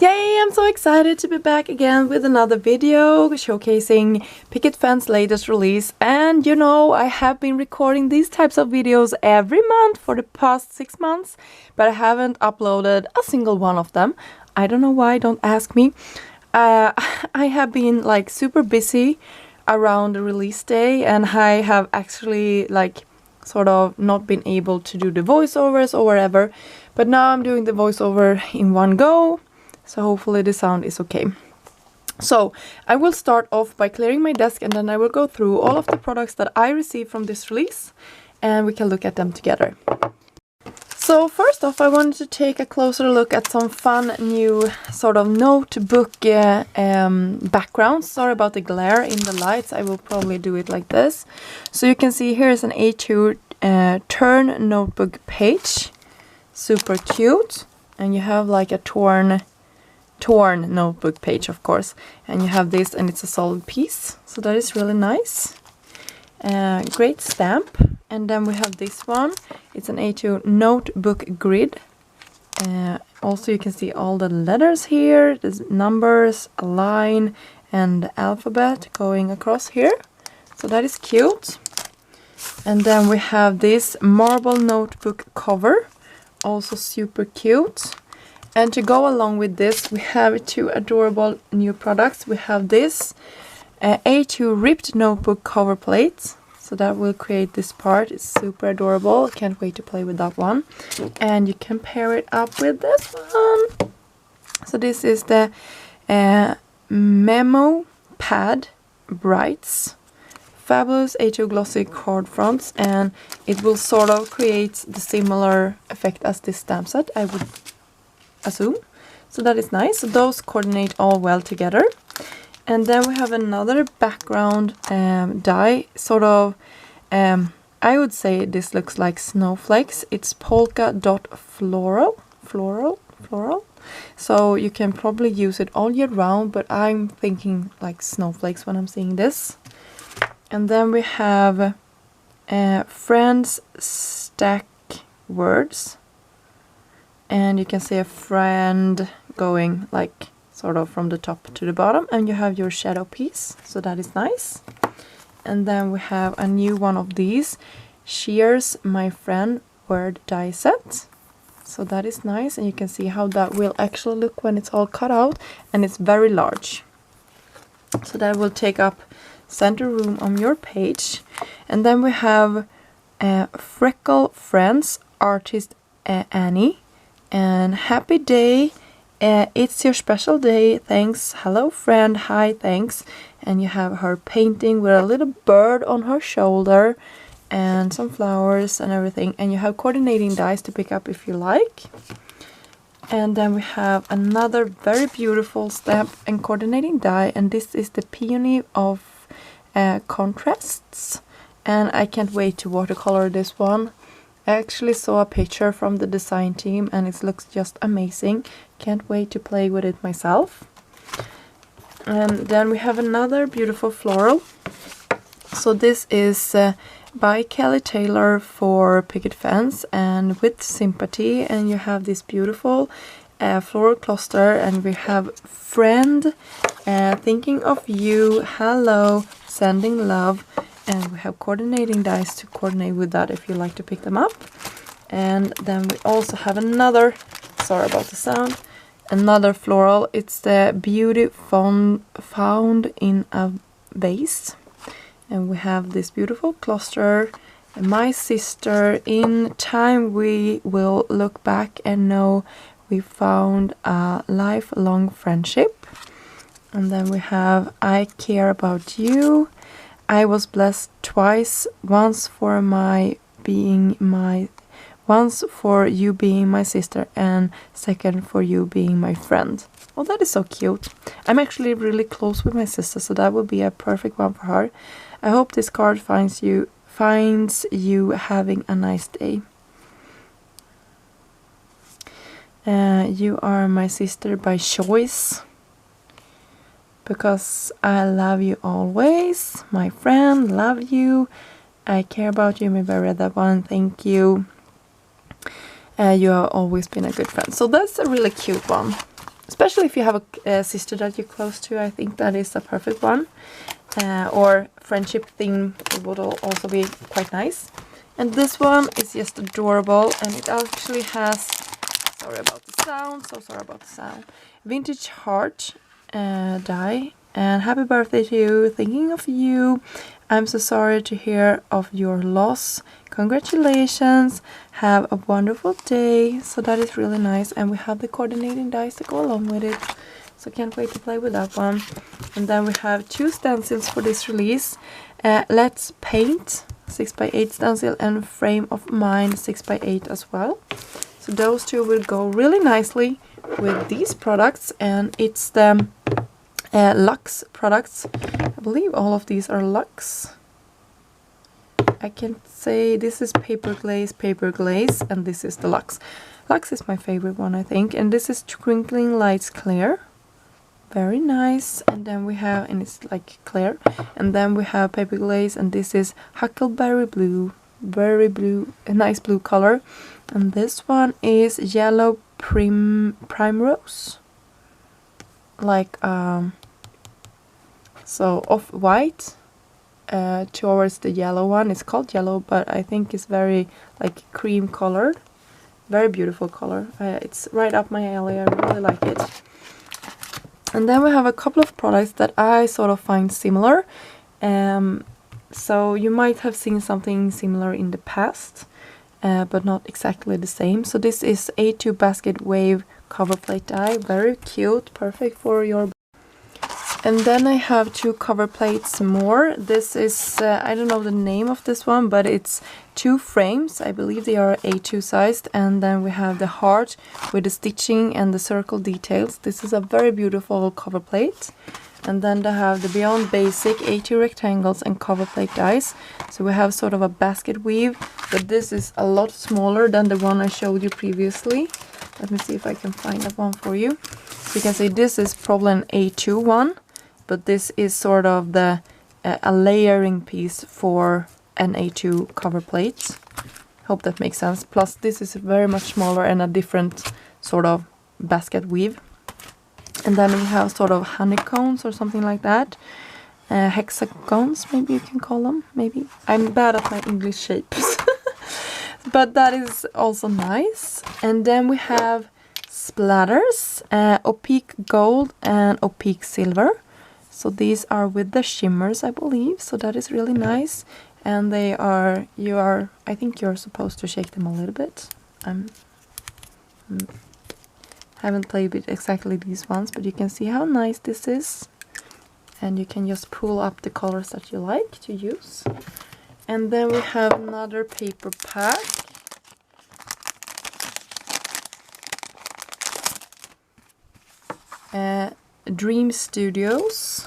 Yay, I'm so excited to be back again with another video showcasing Picket Fan's latest release. And you know, I have been recording these types of videos every month for the past 6 months, but I haven't uploaded a single one of them. I don't know why, don't ask me. I have been like super busy around the release day, and I have actually like sort of not been able to do the voiceovers or whatever, but now I'm doing the voiceover in one go. So hopefully the sound is okay. So I will start off by clearing my desk, and then I will go through all of the products that I received from this release, and we can look at them together. So first off, I wanted to take a closer look at some fun new sort of notebook backgrounds. Sorry about the glare in the lights, I will probably do it like this. So you can see here is an A2 turn notebook page. Super cute. And you have like a torn notebook page, of course, and you have this, and it's a solid piece, so that is really nice. Great stamp. And then we have this one. It's an A2 notebook grid. Also you can see all the letters here, there's numbers, a line, and the alphabet going across here, so that is cute. And then we have this marble notebook cover, also super cute. And to go along with this, we have two adorable new products. We have this A2 ripped notebook cover plate. So that will create this part. It's super adorable. Can't wait to play with that one. And you can pair it up with this one. So this is the Memo Pad Brights. Fabulous A2 glossy card fronts, and it will sort of create the similar effect as this stamp set, I would assume. So that is nice. So those coordinate all well together. And then we have another background die, sort of, I would say this looks like snowflakes. It's polka dot floral. So you can probably use it all year round, but I'm thinking like snowflakes when I'm seeing this. And then we have friends stack words. And you can see a friend going like sort of from the top to the bottom, and you have your shadow piece, so that is nice. And then we have a new one of these, Cheers My Friend word die set. So that is nice, and you can see how that will actually look when it's all cut out, and it's very large. So that will take up center room on your page. And then we have Freckle Friends artist Annie. And happy day, it's your special day, thanks, hello friend, hi, thanks. And you have her painting with a little bird on her shoulder and some flowers and everything, and you have coordinating dies to pick up if you like. And then we have another very beautiful stamp and coordinating die, and this is the Peony of Contrasts, and I can't wait to watercolor this one. I actually saw a picture from the design team, and it looks just amazing. Can't wait to play with it myself. And then we have another beautiful floral. So this is by Kelly Taylor for Picket Fans and with Sympathy. And you have this beautiful floral cluster, and we have friend, thinking of you, hello, sending love. And we have coordinating dies to coordinate with that if you like to pick them up. And then we also have another, sorry about the sound, another floral. It's the Beauty Found in a Vase. And we have this beautiful cluster. My sister, in time we will look back and know we found a lifelong friendship. And then we have I Care About You. I was blessed twice, once for you being my sister, and second for you being my friend. Oh, that is so cute. I'm actually really close with my sister, so that would be a perfect one for her. I hope this card finds you having a nice day. You are my sister by choice. Because I love you always, my friend, love you, I care about you. Maybe I read that one, thank you. You have always been a good friend. So that's a really cute one. especially if you have a sister that you're close to. I think that is a perfect one. Or friendship theme, it would also be quite nice. And this one is just adorable, and it actually has, sorry about the sound, so sorry about the sound, vintage heart die. And happy birthday to you, thinking of you. I'm so sorry to hear of your loss. Congratulations, have a wonderful day. So that is really nice, and we have the coordinating dice to go along with it. So can't wait to play with that one. And then we have 2 stencils for this release. Let's Paint 6x8 stencil and Frame of Mine 6x8 as well. So those 2 will go really nicely with these products, and it's the Luxe products. I believe all of these are Luxe. I can say this is paper glaze, and this is the Luxe. Luxe is my favorite one, I think, and this is Twinkling Lights Clear. Very nice. And then we have, and it's like clear, and then we have paper glaze, and this is Huckleberry Blue, very blue, a nice blue color. And this one is Yellow Primrose, like so off-white towards the yellow one. It's called yellow, but I think it's very like cream colored. Very beautiful color. It's right up my alley. I really like it. And then we have a couple of products that I sort of find similar. So you might have seen something similar in the past, but not exactly the same. So this is A2 Basket Wave cover plate die. Very cute, perfect for your... And then I have 2 cover plates more. This is, I don't know the name of this one, but it's 2 frames. I believe they are A2 sized. And then we have the heart with the stitching and the circle details. This is a very beautiful cover plate. And then they have the Beyond Basic A2 rectangles and cover plate dies. So we have sort of a basket weave, but this is a lot smaller than the one I showed you previously. Let me see if I can find that one for you. So you can see this is probably an A2 one, but this is sort of the a layering piece for an A2 cover plate. Hope that makes sense. Plus this is very much smaller and a different sort of basket weave. And then we have sort of honeycombs or something like that. Hexagons, maybe you can call them. Maybe. I'm bad at my English shapes. But that is also nice. And then we have splatters, opaque gold and opaque silver. So these are with the shimmers, I believe. So that is really nice. And they are, I think you're supposed to shake them a little bit. Haven't played with exactly these ones, but you can see how nice this is. And you can just pull up the colors that you like to use. And then we have another paper pack. Dream Studios.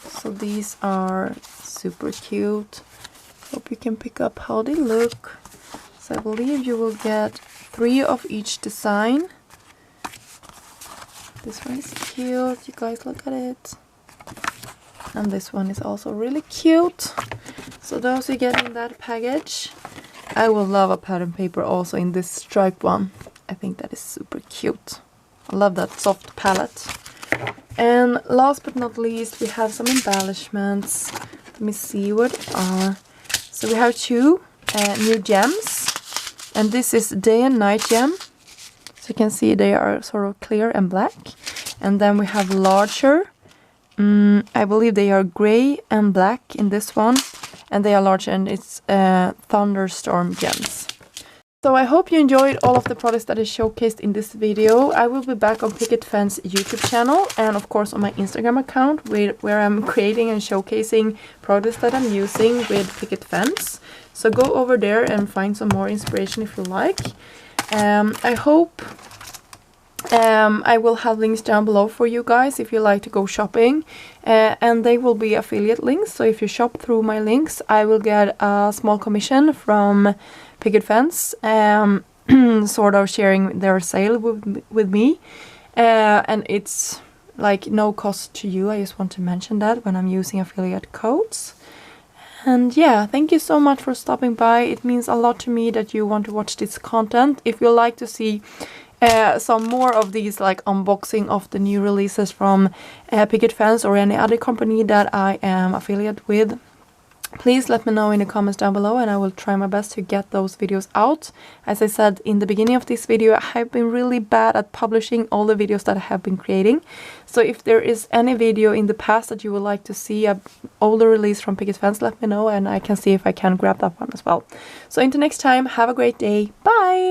So these are super cute. Hope you can pick up how they look. So I believe you will get 3 of each design. This one is cute. You guys look at it. And this one is also really cute. So those you get in that package. I will love a pattern paper also in this striped one. I think that is super cute. I love that soft palette. And last but not least, we have some embellishments. Let me see what are. So we have 2 new gems. And this is Day and Night gem. So you can see they are sort of clear and black. And then we have larger. I believe they are gray and black in this one. And they are larger, and it's Thunderstorm gems. So I hope you enjoyed all of the products that I showcased in this video. I will be back on Picket Fans YouTube channel and of course on my Instagram account where I'm creating and showcasing products that I'm using with Picket Fans. So go over there and find some more inspiration if you like. I hope I will have links down below for you guys if you like to go shopping, and they will be affiliate links. So if you shop through my links, I will get a small commission from Picket Fence, sort of sharing their sale with me, and it's like no cost to you. I just want to mention that when I'm using affiliate codes. And yeah, thank you so much for stopping by. It means a lot to me that you want to watch this content. If you like to see some more of these like unboxing of the new releases from Picket Fans or any other company that I am affiliated with, please let me know in the comments down below, and I will try my best to get those videos out. As I said in the beginning of this video, I have been really bad at publishing all the videos that I have been creating. So if there is any video in the past that you would like to see, an older release from Picket Fans, let me know and I can see if I can grab that one as well. So until next time, have a great day. Bye!